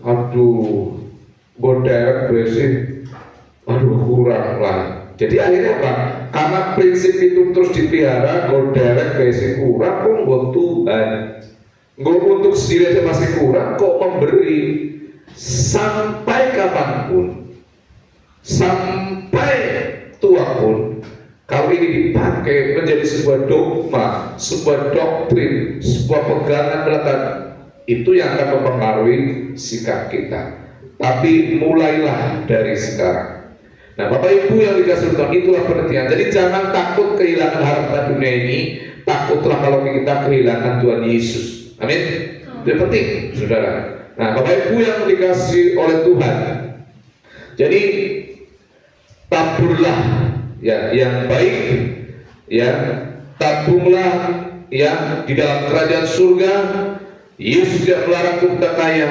A: Aduh, godek besi, aduh kurang lah. Jadi akhirnya apa? Karena prinsip itu terus dipelihara, godek besi kurang, kok buat Tuhan. Gue untuk sendiri aja masih kurang, kok memberi sampai kapanpun, sampai tua pun. Kalau ini dipakai menjadi sebuah dogma, sebuah doktrin, sebuah pegangan melekat, itu yang akan mempengaruhi sikap kita. Tapi mulailah dari sekarang. Nah, Bapak Ibu yang dikasih Tuhan, itulah penelitian. Jadi jangan takut kehilangan harta dunia ini, takutlah kalau kita kehilangan Tuhan Yesus. Amin. Itu penting, saudara. Nah, Bapak Ibu yang dikasih oleh Tuhan, jadi taburlah, ya, yang baik, ya, tabunglah, ya, di dalam kerajaan surga. Yesus tidak melarang kita kaya,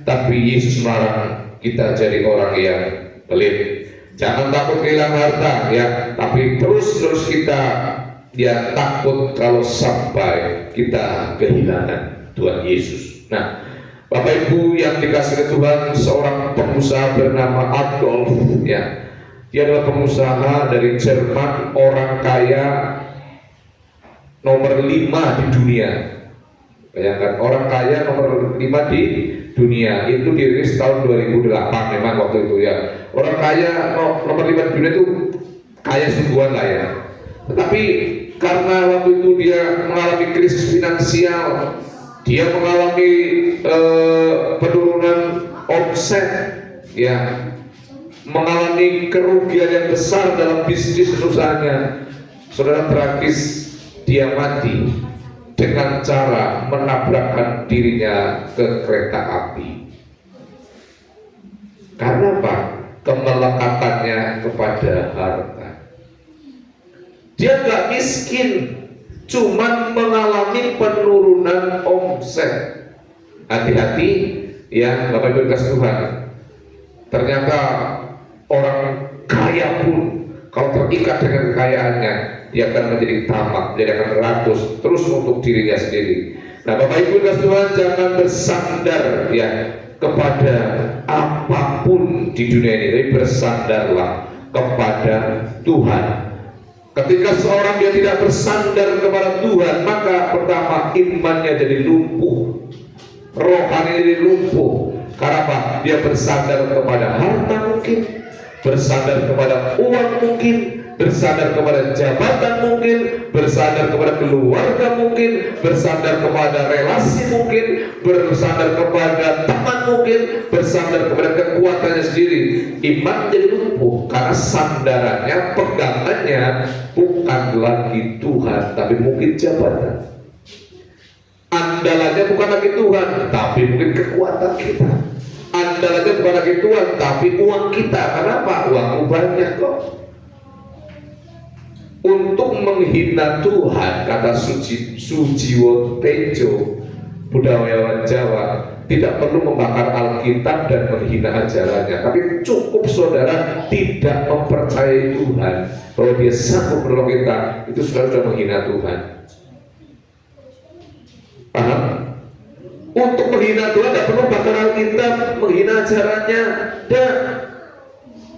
A: tapi Yesus melarang kita jadi orang yang pelit. Jangan takut kehilangan harta, ya, tapi terus kita, ya, takut kalau sampai kita kehilangan Tuhan Yesus. Nah, Bapak Ibu yang dikasihi Tuhan, seorang pengusaha bernama Adolf, ya, dia adalah pengusaha dari Jerman, orang kaya nomor 5 di dunia. Bayangkan, orang kaya nomor 5 di dunia. Itu dirilis tahun 2008 memang waktu itu, ya. Orang kaya nomor 5 di dunia itu kaya sungguhan lah, ya. Tetapi karena waktu itu dia mengalami krisis finansial, dia mengalami penurunan omset, ya, mengalami kerugian yang besar dalam bisnis usahanya. Saudara, tragis, dia mati dengan cara menabrakkan dirinya ke kereta api. Karena apa? Kemelekatannya kepada harta. Dia nggak miskin, cuman mengalami penurunan omset. Hati-hati ya Bapak Ibu kasih Tuhan. Ternyata orang kaya pun kalau terikat dengan kekayaannya, dia akan menjadi tamak, dia akan rakus terus untuk dirinya sendiri. Nah Bapak Ibu kasih Tuhan, jangan bersandar ya kepada apapun di dunia ini, tapi bersandarlah kepada Tuhan. Ketika seorang dia tidak bersandar kepada Tuhan, maka pertama imannya jadi lumpuh, rohani jadi lumpuh. Karena apa? Dia bersandar kepada harta mungkin, bersandar kepada uang mungkin, bersandar kepada jabatan mungkin, bersandar kepada keluarga mungkin, bersandar kepada relasi mungkin, bersandar kepada teman mungkin, bersandar kepada kekuatannya sendiri. Iman jadi lumpuh karena sandarannya, pegangannya bukan lagi Tuhan, tapi mungkin jabatan. Andalannya bukan lagi Tuhan, tapi mungkin kekuatan kita. Andalannya bukan lagi Tuhan, tapi uang kita. Kenapa? Uangmu banyak kok. Untuk menghina Tuhan, kata Sujiwo Tejo, budayawan Jawa, tidak perlu membakar Alkitab dan menghina ajarannya, tapi cukup saudara tidak mempercayai Tuhan bahwa dia sanggup menolong kita, itu sudah menghina Tuhan. Paham? Untuk menghina Tuhan tidak perlu bakar Alkitab, menghina ajarannya, dan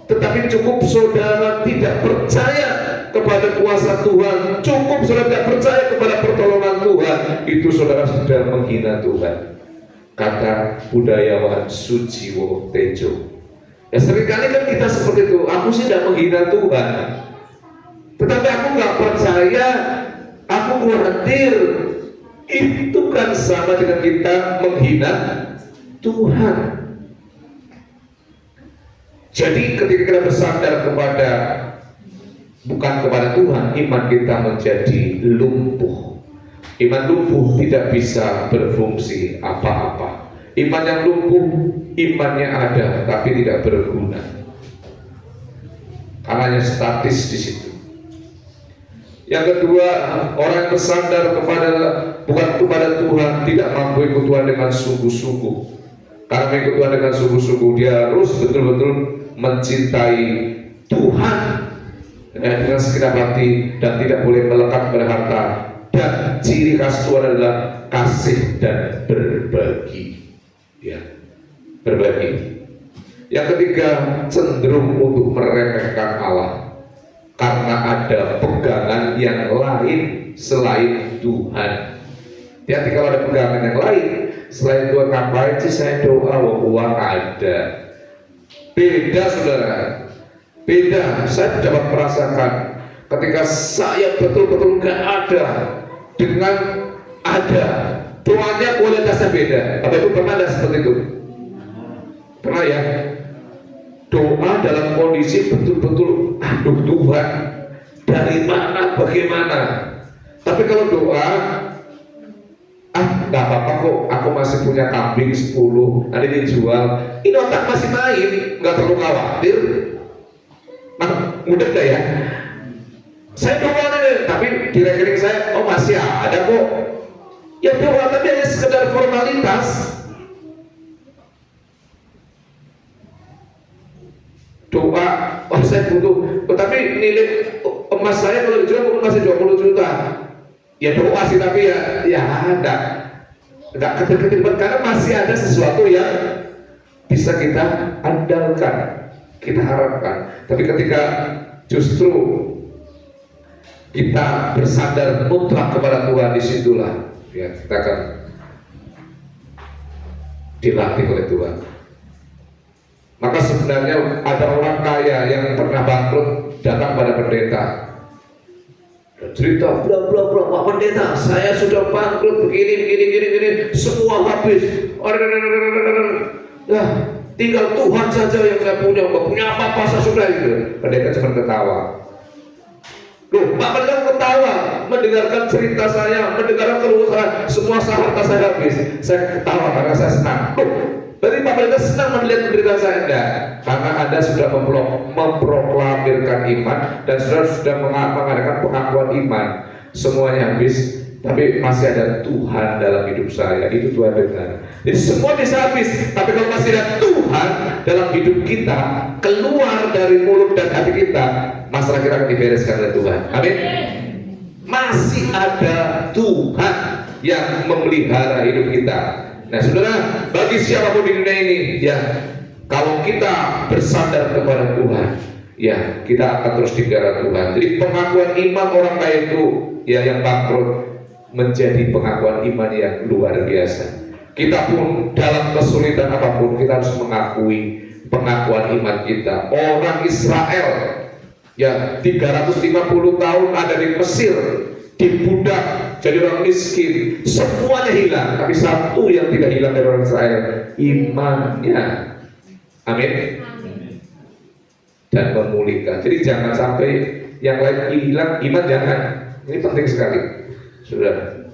A: tetapi cukup saudara tidak percaya kepada kuasa Tuhan, cukup saudara tidak percaya kepada pertolongan Tuhan, itu saudara sudah menghina Tuhan, kata budayawan Sujiwo Tejo. Ya seringkali kan kita seperti itu, aku sih tidak menghina Tuhan, tetapi aku nggak percaya, aku khawatir. Itu kan sama dengan kita menghina Tuhan. Jadi ketika kita bersandar kepada bukan kepada Tuhan, iman kita menjadi lumpuh. Iman lumpuh tidak bisa berfungsi apa-apa. Iman yang lumpuh, imannya ada tapi tidak berguna. Karena hanya statis di situ. Yang kedua, orang yang bersandar kepada bukan kepada Tuhan, tidak mampu ikut Tuhan dengan sungguh-sungguh. Karena ikut Tuhan dengan sungguh-sungguh, dia harus betul-betul mencintai Tuhan dengan segenap hati dan tidak boleh melekat pada harta. Dan ciri khas Tuhan adalah kasih dan berbagi. Ya, berbagi. Yang ketiga, cenderung untuk meremehkan Allah. Karena ada pegangan yang lain selain Tuhan. Jadi kalau ada pegangan yang lain selain Tuhan, ngapain sih saya doa, uang ada. Beda saudara, beda. Saya dapat merasakan ketika saya betul-betul gak ada dengan ada, doanya kualitasnya beda. Apa itu pernah ada seperti itu? Pernah ya? Doa dalam kondisi betul-betul aduh Tuhan, dari mana bagaimana. Tapi kalau doa nggak apa-apa kok, aku masih punya kambing 10 nanti dijual, ini otak masih main, nggak perlu khawatir. Nah, mudah gak ya? Saya doa nih, tapi di rekening saya oh masih ada kok. Ya doa tapi hanya sekedar formalitas. Doa, oh saya butuh, tapi nilai emas saya kalau dijual mungkin masih 20 juta. Ya doa sih, tapi ya enggak ketir-ketir, karena masih ada sesuatu yang bisa kita andalkan, kita harapkan. Tapi ketika justru kita bersandar mutlak kepada Tuhan, disitulah ya kita akan dilatih oleh Tuhan. Maka sebenarnya ada orang kaya yang pernah bangkrut datang pada pendeta. cerita bla bla bla, Pak Pendeta, saya sudah bangkrut begini, semua habis. Nah, tinggal Tuhan saja yang saya punya, nggak punya apa-apa, saya sudah gitu. Pendeta cuma ketawa. Loh, Pak Pendeta ketawa mendengarkan cerita saya, mendengarkan keluh saya, semua harta saya habis. Saya ketawa karena saya senang. Loh, berarti Pak Pendeta senang melihat penderitaan saya? Enggak, karena Anda sudah memproklamirkan iman dan sudah mengadakan pengakuan iman. Semuanya habis, tapi masih ada Tuhan dalam hidup saya. Itu Tuhan dengar. Jadi semua bisa habis, tapi kalau masih ada Tuhan dalam hidup kita, keluar dari mulut dan hati kita, masalah kita akan dibereskan oleh Tuhan. Amin. Masih ada Tuhan yang memelihara hidup kita. Nah, saudara, bagi siapapun di dunia ini, ya, kalau kita bersandar kepada Tuhan, ya, kita akan terus dipelihara Tuhan. Jadi pengakuan iman orang kaya itu, ya, yang bangkrut menjadi pengakuan iman yang luar biasa. Kita pun dalam kesulitan apapun, kita harus mengakui pengakuan iman kita. Orang Israel, ya, 350 tahun ada di Mesir, dibudak, jadi orang miskin, semuanya hilang, tapi satu yang tidak hilang dari orang Israel, imannya. Amin. Dan memulihkan. Jadi jangan sampai yang lain hilang, iman jangan. Ini penting sekali, saudara.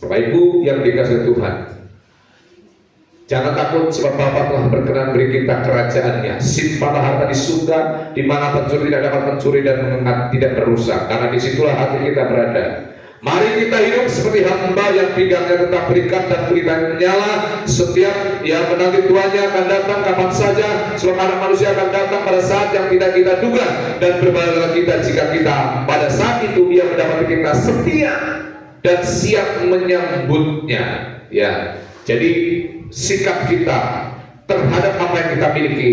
A: Bapak Ibu yang dikasihi Tuhan, jangan takut sebab Bapa telah berkenan beri kita kerajaannya. Simpanlah harta di surga, di mana pencuri tidak dapat mencuri dan mengengat tidak merusak, karena disitulah hati kita berada. Mari kita hidup seperti hamba yang pinggangnya tetap berikat dan pelitanya menyala. Setiap yang menanti tuannya akan datang kapan saja, sebab anak manusia akan datang pada saat yang tidak kita duga. Dan berbahagialah kita jika kita pada saat itu dia mendapati kita setia dan siap menyambutnya. Ya, jadi sikap kita terhadap apa yang kita miliki,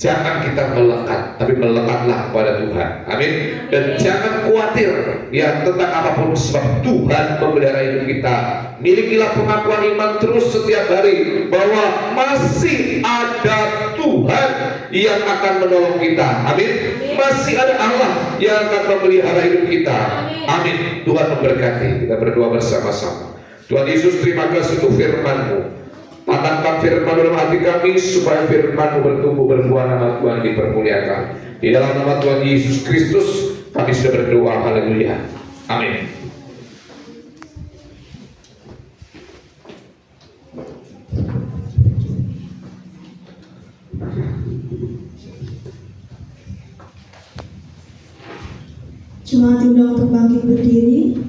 A: jangan kita melekat, tapi melekatlah kepada Tuhan. Amin. Dan jangan khawatir, ya, tentang apapun, sebab Tuhan memelihara hidup kita. Milikilah pengakuan iman terus setiap hari bahwa masih ada Tuhan yang akan menolong kita. Amin. Masih ada Allah yang akan memelihara hidup kita. Amin. Tuhan memberkati. Kita berdoa bersama-sama. Tuhan Yesus, terima kasih untuk firman-Mu. Tanamkan firman dalam hati kami supaya firman-Mu bertumbuh berbuah, nama Tuhan dipermuliakan. Di dalam nama Tuhan Yesus Kristus kami sudah berdoa. Haleluya. Amin.
B: Jemaat diundang untuk bangkit berdiri.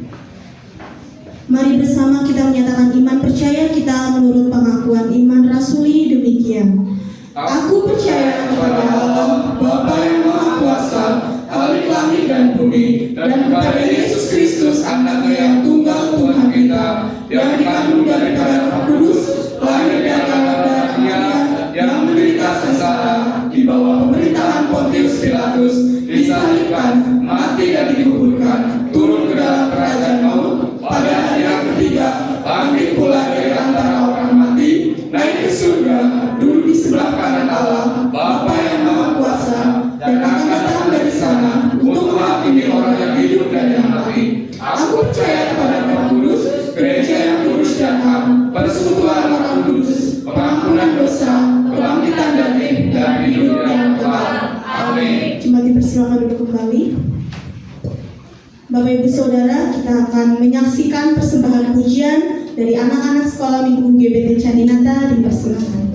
B: Mari bersama kita menyatakan iman percaya kita menurut pengakuan iman rasuli demikian. Aku percaya kepada Allah, Bapa yang Maha Kuasa, Khalik langit dan bumi, dan kepada Yesus Kristus, Anaknya yang tunggal Tuhan kita, yang dikandung daripada Roh Kudus, lahir dari anak Maria, yang menderita sengsara di bawah pemerintahan Pontius Pilatus, disalibkan, mati dan dikuburkan, turun ke dalam kerajaan maut, pada hari yang ketiga bangkit pula dari antara orang mati, naik ke surga, duduk di sebelah kanan Allah, Bapa yang Maha Kuasa, dan akan datang dari sana untuk menghakimi orang yang hidup dan yang mati. Aku percaya kepada Roh Kudus, gereja yang kudus dan am, persekutuan orang kudus, pengampunan dosa, kebangkitan daging, dan hidup yang kekal. Amin. Jemaat dipersilakan duduk kembali. Bapak Ibu Saudara, kita akan menyaksikan persembahan pujian dari anak-anak sekolah minggu GBT Candinata. Dipersilakan.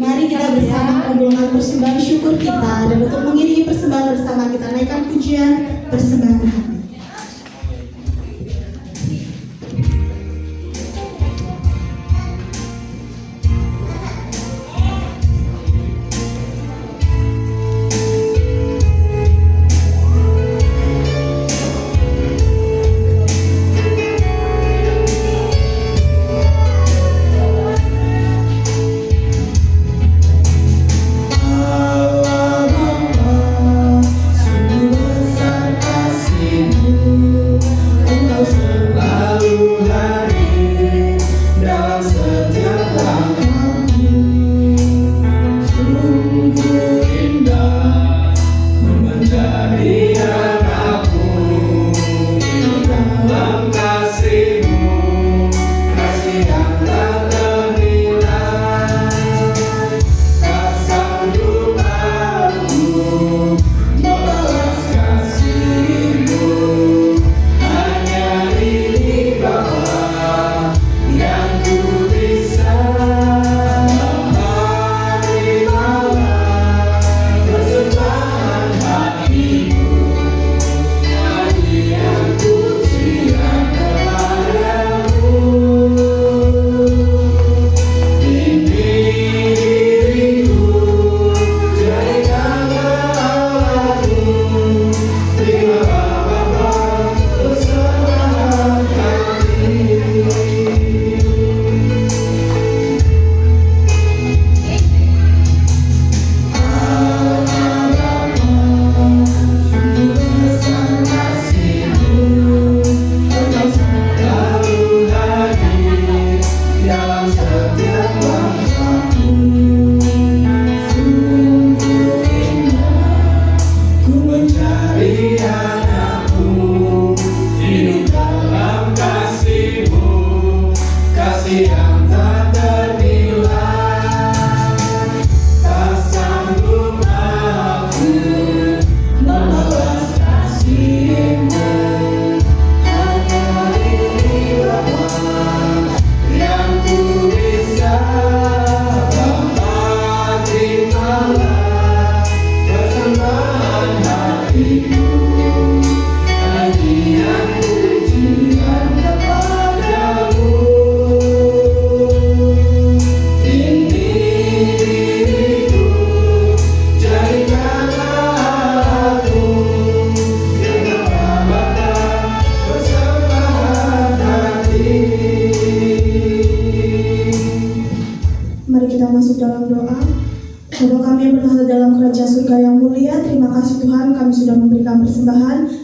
B: Mari kita bersama mengumpulkan persembahan syukur kita, dan untuk mengiringi persembahan bersama kita naikkan pujian persembahan hati.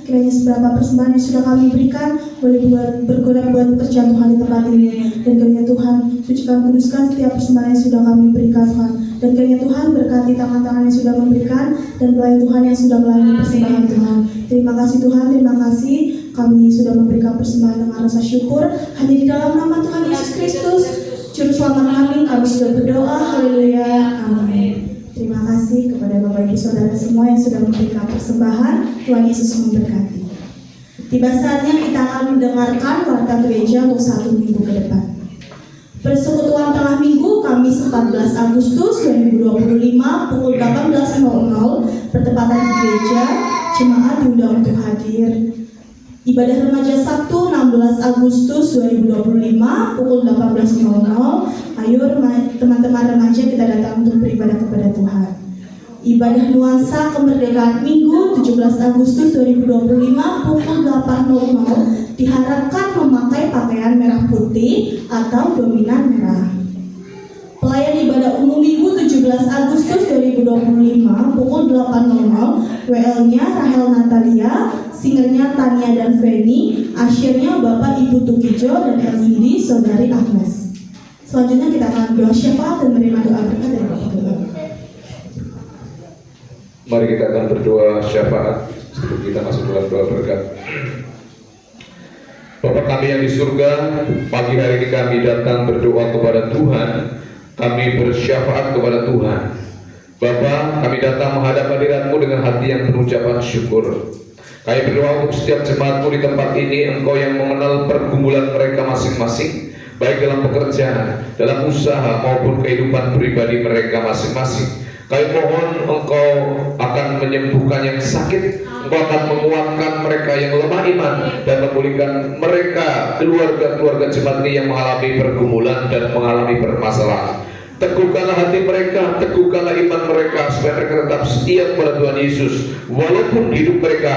B: Kiranya seberapa persembahan yang sudah kami berikan boleh berguna buat pekerjaan Tuhan di tempat ini. Dan kiranya Tuhan sucikan kuduskan setiap persembahan yang sudah kami berikan Tuhan. Dan kiranya Tuhan berkati tangan-tangan yang sudah memberikan dan pelayan Tuhan yang sudah melayani persembahan Tuhan. Terima kasih Tuhan, terima kasih kami sudah memberikan persembahan dengan rasa syukur. Hanya di dalam nama Tuhan Yesus Kristus Juru Selamat kami sudah berdoa. Haleluya, amin. Terima kasih kepada Bapak Ibu Saudara semua yang sudah memberikan persembahan. Tuhan Yesus memberkati. Tiba saatnya kita akan mendengarkan warta gereja untuk 1 minggu ke depan. Persekutuan tengah minggu Kamis 14 Agustus 2025 pukul 18.00 bertepatan di gereja. Jemaat diundang untuk hadir. Ibadah remaja Sabtu 16 Agustus 2025 pukul 18.00. Ayo teman-teman remaja kita datang untuk beribadah kepada Tuhan. Ibadah nuansa kemerdekaan Minggu 17 Agustus 2025 pukul 8.00 diharapkan memakai pakaian merah putih atau dominan merah. Pelayan ibadah umum Minggu 17 Agustus 2025 pukul 8.00 WL-nya Rahel Natalia, singernya Tania dan Feni, asyirnya Bapak Ibu Tukijo dan LCD Saudari Agnes. Selanjutnya kita akan doa syafaat dan menerima doa berkat dari Bapak Tuhan.
A: Mari kita akan berdoa syafaat sebelum kita masuk dalam doa berkat. Bapa kami yang di surga, pagi hari ini kami datang berdoa kepada Tuhan. Kami bersyafaat kepada Tuhan. Bapa, kami datang menghadap hadirat-Mu dengan hati yang penuh ucapan syukur. Kami berdoa untuk setiap jemaat-Mu di tempat ini, Engkau yang mengenal pergumulan mereka masing-masing. baik dalam pekerjaan, dalam usaha maupun kehidupan pribadi mereka masing-masing. Kami mohon Engkau akan menyembuhkan yang sakit, Engkau akan menguatkan mereka yang lemah iman, dan memulihkan mereka, keluarga-keluarga jemaat ini yang mengalami pergumulan dan mengalami permasalahan. Teguhkanlah hati mereka, teguhkanlah iman mereka, supaya mereka tetap setia kepada Tuhan Yesus walaupun hidup mereka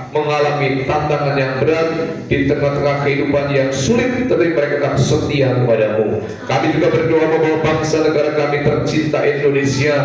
A: mengalami tantangan yang berat, di tengah-tengah kehidupan yang sulit, tetapi mereka tetap setia kepadamu. Kami juga berdoa membawa bangsa negara kami tercinta Indonesia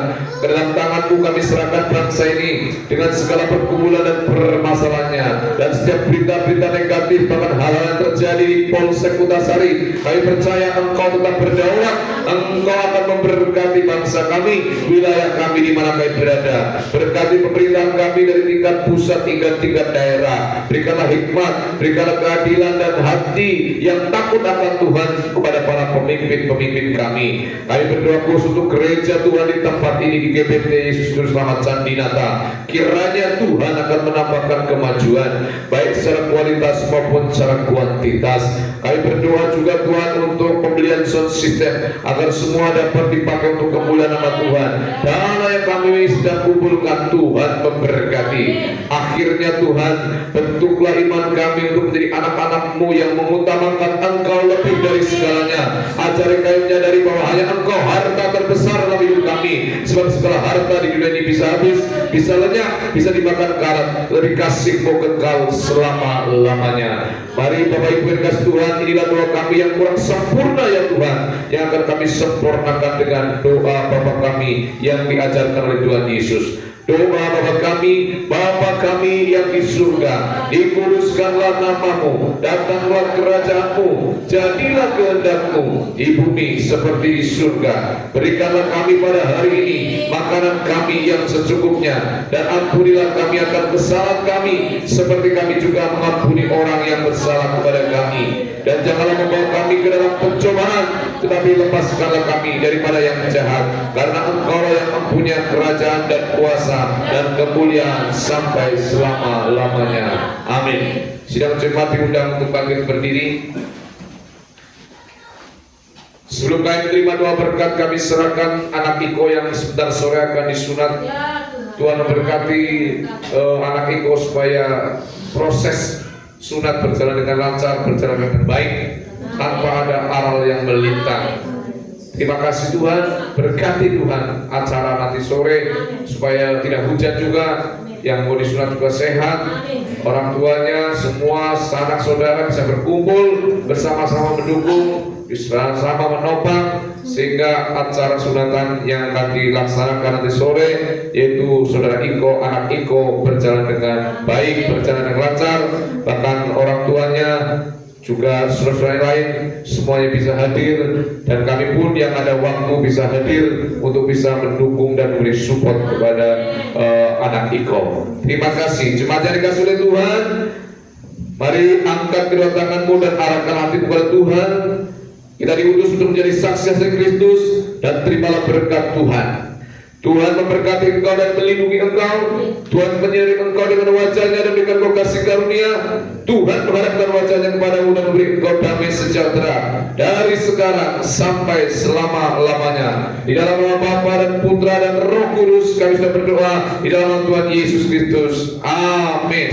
A: ke dalam tangan-Mu. Kami serahkan bangsa ini dengan segala pergumulan dan permasalahannya, dan setiap berita-berita negatif bahkan hal-hal yang terjadi di Polsek Kutasari. Kami percaya Engkau tetap berdaulat, Engkau akan memberkati bangsa kami, wilayah kami di mana kami berada. Berkati pemerintahan kami dari tingkat pusat hingga tingkat daerah. Berikanlah hikmat, berikanlah keadilan dan hati yang takut akan Tuhan kepada para pemimpin-pemimpin kami. Kami berdoa khusus untuk gereja Tuhan di tempat ini, di GBT Yesus Kristus Selamat Candinata. Kiranya Tuhan akan menambahkan kemajuan baik secara kualitas maupun secara kuantitas. Kami berdoa juga Tuhan untuk pembelian sound system, agar semua dapat dipakai untuk kemuliaan nama Tuhan. Dana yang kami sedang kumpulkan, Tuhan memberkati. Akhirnya Tuhan, bentuklah iman kami untuk menjadi anak-anak-Mu yang mengutamakan Engkau lebih dari segalanya. Ajari kami menyadari bahwa hanya Engkau harta terbesar dalam hidup kami, sebab segala harta di dunia ini bisa habis, bisa lenyap, bisa dimakan karat. Lebih kasih-Mu kekal selama-lamanya. Mari Bapak Ibu yang kasih Tuhan, inilah doa kami yang kurang sempurna ya Tuhan, yang akan kami sempurnakan dengan doa Bapa kami yang diajarkan oleh Tuhan Yesus. Doa Bapa kami yang di surga, dikuduskanlah nama-Mu, datanglah kerajaan-Mu, jadilah kehendak-Mu di bumi seperti di surga. Berikanlah kami pada hari ini makanan kami yang secukupnya, dan ampunilah kami akan kesalahan kami, seperti kami juga mengampuni orang yang bersalah kepada kami. Dan janganlah membawa kami ke dalam pencobaan, tetapi lepaskanlah kami daripada yang jahat, karena Engkau yang mempunyai kerajaan dan kuasa dan kemuliaan sampai selama-lamanya. Amin. Sidang jemaat diundang untuk bangkit berdiri. Sebelum kami menerima doa berkat, kami serahkan anak Iko yang sebentar sore akan disunat. Tuhan memberkati anak Iko supaya proses sunat berjalan dengan lancar, berjalan dengan baik, tanpa ada aral yang melintang. Terima kasih Tuhan, berkati Tuhan acara nanti sore, supaya tidak hujan juga, yang mau disunat juga sehat, orang tuanya, semua sanak saudara bisa berkumpul, bersama-sama mendukung, bersama menopang, sehingga acara sunatan yang akan dilaksanakan nanti sore, yaitu saudara Iko, anak Iko, berjalan dengan baik, berjalan dengan lancar. Bahkan orang tuanya juga saudara-saudara lain semuanya bisa hadir, dan kami pun yang ada waktu bisa hadir untuk bisa mendukung dan memberi support kepada anak Iko. Terima kasih. Jemaat yang dikasihi oleh Tuhan, mari angkat kedua tanganmu dan arahkan hati kepada Tuhan. Kita diutus untuk menjadi saksi-saksi Kristus, dan terimalah berkat Tuhan. Tuhan memberkati engkau dan melindungi engkau. Tuhan menyertai engkau dengan wajahnya dan memberikan engkau kasih karunia. Tuhan menghadapkan wajahnya kepadamu dan memberi engkau damai sejahtera dari sekarang sampai selama-lamanya. Di dalam nama Bapa dan Putra dan Roh Kudus kami sudah berdoa, di dalam nama Tuhan Yesus Kristus. Amin.